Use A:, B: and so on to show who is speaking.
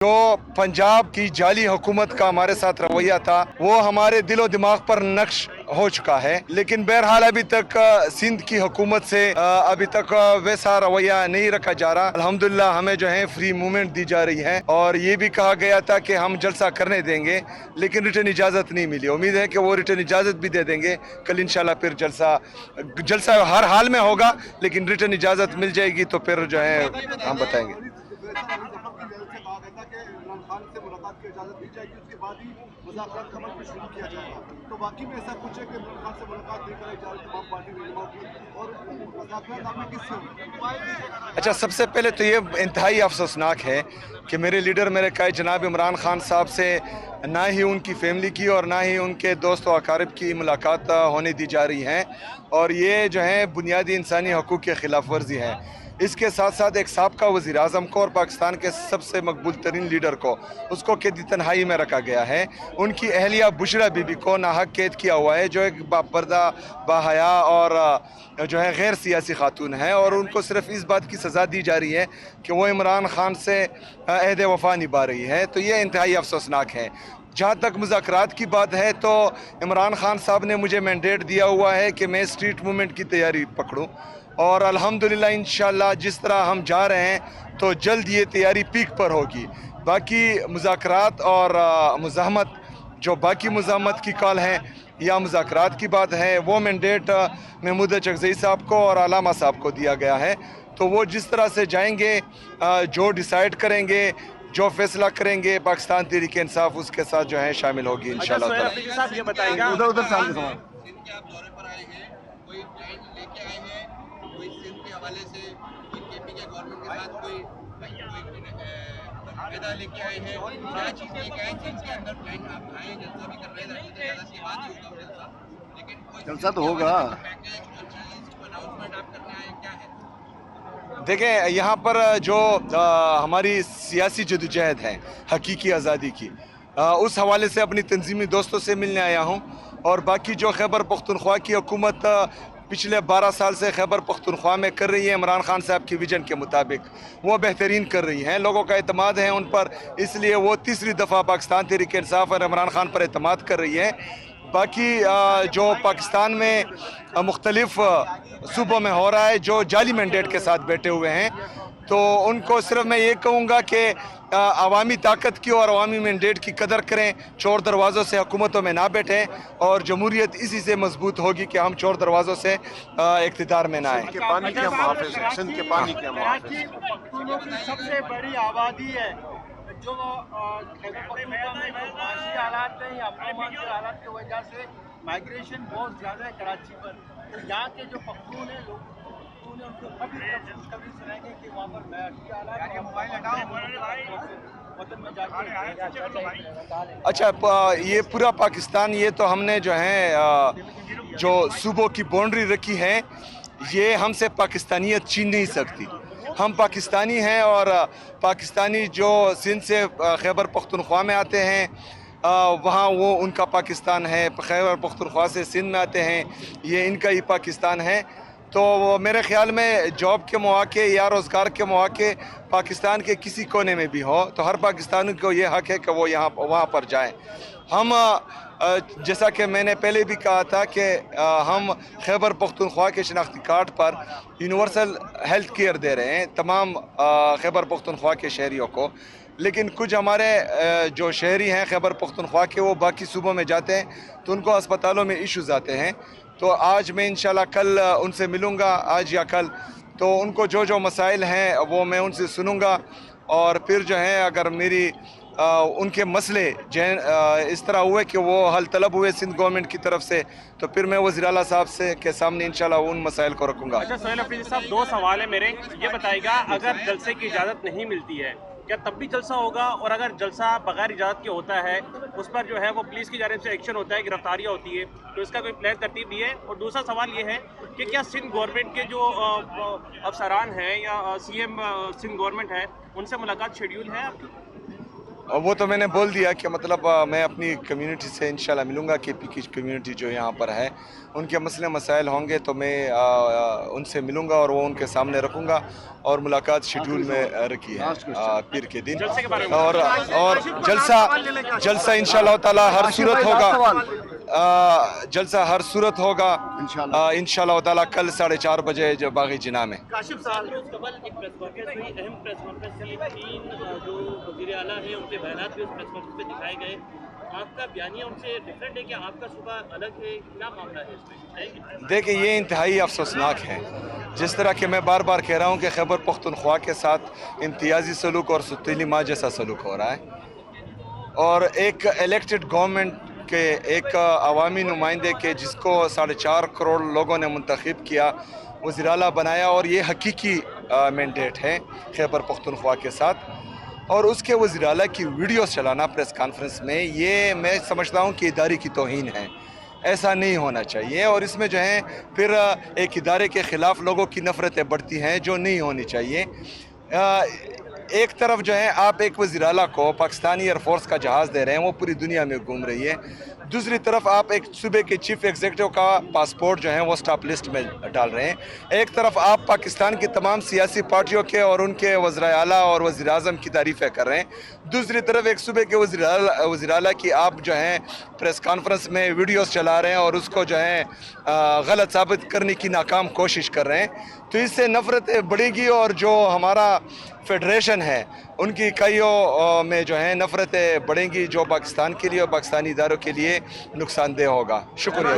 A: जो पंजाब की जाली हुकूमत का हमारे साथ रवैया था वो हमारे दिलो दिमाग पर नक्श हो चुका है, लेकिन बहरहाल अभी तक सिंध की हुकूमत से अभी तक वैसा रवैया नहीं रखा जा रहा। अल्हम्दुलिल्लाह हमें जो है फ्री मूवमेंट दी जा रही है और ये भी कहा गया था कि हम जलसा करने देंगे, लेकिन रिटर्न इजाज़त नहीं मिली। उम्मीद है कि वो रिटर्न इजाज़त भी दे देंगे। कल इंशाल्लाह फिर जलसा हर हाल में होगा, लेकिन रिटर्न इजाज़त मिल जाएगी तो फिर जो है हम बताएंगे।
B: खान से मुलाकात की इजाज़त दी जाएगी, उसके बाद ही मुज़ाकरात का अमल शुरू किया जाएगा। तो बाकी में ऐसा कुछ है कि इमरान खान से मुलाकात देकर इजाज़त तमाम पार्टी रहनुमाओं की और मुज़ाकरात आपने किससे हुए?
A: अच्छा, सबसे पहले तो ये इंतहाई अफसोसनाक है कि मेरे लीडर मेरे कायद जनाब इमरान खान साहब से ना ही उनकी फैमिली की और ना ही उनके दोस्त व अकारिब की मुलाकात होने दी जा रही है, और ये जो है बुनियादी इंसानी हकूक़ के ख़िलाफ़ वर्जी है। इसके साथ साथ एक साबका वज़ीर आज़म को और पाकिस्तान के सबसे मकबूल तरीन लीडर को उसको कैदी तन्हाई में रखा गया है। उनकी अहलिया बुशरा बीबी को नाहक कैद किया हुआ है, जो एक बापर्दा बाहया और जो है गैर सियासी खातून है, और उनको सिर्फ इस बात की सज़ा दी जा रही है कि वो इमरान खान से अहद वफ़ा निभा रही है। तो ये इंतहाई अफसोसनाक है। जहाँ तक मुज़ाकरात की बात है तो इमरान खान साहब ने मुझे मैंडेट दिया हुआ है कि मैं स्ट्रीट मूवमेंट की तैयारी पकड़ूँ, और अल्हम्दुलिल्लाह इंशाअल्लाह जिस तरह हम जा रहे हैं तो जल्द ये तैयारी पीक पर होगी। बाकी मुज़ाकरात और मुज़ाहमत, जो बाकी मुज़ाहमत की कॉल है या मुज़ाकरात की बात है, वो मैंडेट महमूद चकज़ई साहब को और अलामा साहब को दिया गया है। तो वो जिस तरह से जाएंगे, जो डिसाइड करेंगे, जो फैसला करेंगे, पाकिस्तान तहरीक इंसाफ उसके साथ जो है शामिल होगी इंशाअल्लाह ताला।
C: अच्छा, साहब ये बताएगा
A: उधर से आगे सवाल।
D: जिनके आप दौरे पर आए हैं, कोई प्लान लेके आए हैं, कोई सिंध के हवाले से, कोई केपी के गवर्नमेंट के साथ कोई फायदा लेके आए हैं, क्या चीज़ लेके आए जिनके अंदर प्लान आप आए, जलसा भी कर रहे हैं, इजाज़त के बाद ही होगा जलसा, लेकिन कोई
A: जलसा तो होगा।
D: पैकेज, कोई चीज़, अनाउंसमेंट आप करने आए, क्या है?
A: देखें, यहाँ पर जो हमारी सियासी जदोजहद है हकीकी आज़ादी की, उस हवाले से अपनी तंजीमी दोस्तों से मिलने आया हूँ। और बाकी जो खैबर पख्तूनख्वा की हुकूमत पिछले 12 साल से खैबर पख्तूनख्वा में कर रही है इमरान खान साहब की विजन के मुताबिक, वो बेहतरीन कर रही हैं। लोगों का एतमाद है उन पर, इसलिए वो तीसरी दफ़ा पाकिस्तान तहरीक इंसाफ और इमरान खान पर एतमाद कर रही है। बाकी जो पाकिस्तान में मुख्तलिफ सूबों में हो रहा है, जो जाली मैंडेट के साथ बैठे हुए हैं, तो उनको सिर्फ मैं ये कहूँगा कि अवामी ताकत की और अवामी मैंडेट की कदर करें, चोर दरवाज़ों से हुकूमतों में ना बैठें, और जमहूरियत इसी से मजबूत होगी कि हम चोर दरवाज़ों से इक़्तिदार में ना आएँ।
B: के पानी के मुहाफ़िज़ हैं, सिंध के पानी के मुहाफ़िज़ हैं।
E: पख्तूनों की सबसे बड़ी आबादी है, जो खैबर पख्तूनख्वा में जो माशी हालात हैं या अमन के हालात की वजह से माइग्रेशन बहुत ज़्यादा है कराची पर। तो यहाँ के जो पख्तून हैं, लोग पख्तून हैं, उनको कभी सुनाएंगे कि वहाँ पर माशी हालात वतन में जाके।
A: अच्छा, ये पूरा पाकिस्तान, ये तो हमने जो है जो सूबों की बाउंड्री रखी है, ये हमसे पाकिस्तानियत छीन नहीं सकती। हम पाकिस्तानी हैं, और पाकिस्तानी जो सिंध से खैबर पख्तूनख्वा में आते हैं, वहाँ वो उनका पाकिस्तान है। खैबर पख्तूनख्वा से सिंध में आते हैं, ये इनका ही पाकिस्तान है। तो मेरे ख़्याल में जॉब के मौके या रोज़गार के मौके पाकिस्तान के किसी कोने में भी हो, तो हर पाकिस्तानी को ये हक़ है कि वो वहाँ पर जाएं। हम जैसा कि मैंने पहले भी कहा था कि हम खैबर पख्तूनख्वा के शनाख्ती कार्ड पर यूनिवर्सल हेल्थ केयर दे रहे हैं तमाम खैबर पख्तूनख्वा के शहरियों को, लेकिन कुछ हमारे जो शहरी हैं खैबर पख्तूनख्वा के, वो बाकी सूबों में जाते हैं तो उनको अस्पतालों में इश्यूज़ आते हैं। तो आज मैं इंशाल्लाह कल उनसे मिलूँगा, आज या कल, तो उनको जो मसाइल हैं वो मैं उनसे सुनूँगा, और फिर जो है अगर मेरी उनके मसले इस तरह हुए कि वो हल तलब हुए सिंध गवर्नमेंट की तरफ से, तो फिर मैं वज़ीर आला साहब से के सामने इंशाल्लाह उन मसाइल को रखूँगा।
C: अच्छा सोहेल अफरीदी साहब, 2 सवाल है मेरे। ये बताइएगा, अगर जलसे की इजाज़त नहीं मिलती है क्या तब भी जलसा होगा, और अगर जलसा बगैर इजाज़त के होता है उस पर जो है वो पुलिस की जानिब से एक्शन होता है, गिरफ्तारियाँ होती है, तो इसका कोई प्लान तरतीब भी है? और दूसरा सवाल ये है कि क्या सिंध गवर्नमेंट के जो अफसरान हैं या CM सिंध गवर्नमेंट है, उनसे मुलाकात शेड्यूल है आपकी?
A: اور وہ تو میں نے بول دیا کہ مطلب میں اپنی کمیونٹی سے انشاءاللہ ملوں گا، کے پی کی کمیونٹی جو یہاں پر ہے ان کے مسئلے مسائل ہوں گے تو میں ان سے ملوں گا اور وہ ان کے سامنے رکھوں گا، اور ملاقات شیڈول میں رکھی ہے پیر کے دن، اور جلسہ انشاءاللہ تعالی ہر صورت ہوگا، جلسہ ہر صورت ہوگا انشاءاللہ تعالی کل 4:30 بجے جو باغی جناح میں۔
F: کاشف صاحب روز قبل ایک پریس کانفرنس ہوئی، اہم پریس کانفرنس تھی، 3 جو وزیر اعلیٰ ہیں ان کے بیانات بھی اس پریس کانفرنس میں دکھائے گئے، آپ کا بیانیہ ان سے ڈفرینٹ ہے کہ آپ کا صوبہ الگ ہے، کیا معاملہ ہے اس میں؟
A: دیکھیں یہ انتہائی افسوسناک ہے، جس طرح کہ میں بار بار کہہ رہا ہوں کہ خیبر پختونخوا کے ساتھ امتیازی سلوک اور ستیلی ماں جیسا سلوک ہو رہا ہے، اور ایک الیکٹڈ گورنمنٹ کے ایک عوامی نمائندے کے جس کو 4.5 کروڑ لوگوں نے منتخب کیا، وزیر اعلیٰ بنایا، اور یہ حقیقی مینڈیٹ ہے خیبر پختونخوا کے ساتھ، اور اس کے وزیر اعلیٰ کی ویڈیوز چلانا پریس کانفرنس میں، یہ میں سمجھتا ہوں کہ ادارے کی توہین ہے، ایسا نہیں ہونا چاہیے، اور اس میں جو ہے پھر ایک ادارے کے خلاف لوگوں کی نفرتیں بڑھتی ہیں جو نہیں ہونی چاہیے۔ ایک طرف جو ہے آپ ایک وزیر اعلیٰ کو پاکستانی ایئر فورس کا جہاز دے رہے ہیں، وہ پوری دنیا میں گھوم رہی ہے، دوسری طرف آپ ایک صوبے کے چیف ایگزیکٹو کا پاسپورٹ جو ہے وہ سٹاپ لسٹ میں ڈال رہے ہیں، ایک طرف آپ پاکستان کی تمام سیاسی پارٹیوں کے اور ان کے وزراء اعلیٰ اور وزیر اعظم کی تعریفیں کر رہے ہیں، دوسری طرف ایک صوبے کے وزیر اعلیٰ کی آپ جو ہیں پریس کانفرنس میں ویڈیوز چلا رہے ہیں اور اس کو جو ہے غلط ثابت کرنے کی ناکام کوشش کر رہے ہیں، تو اس سے نفرتیں بڑھیں گی، اور جو ہمارا فیڈریشن ہے ان کی اکائیوں میں جو ہیں نفرتیں بڑھیں گی، جو پاکستان کے لیے اور پاکستانی اداروں کے لیے نقصان دہ ہوگا۔ شکریہ۔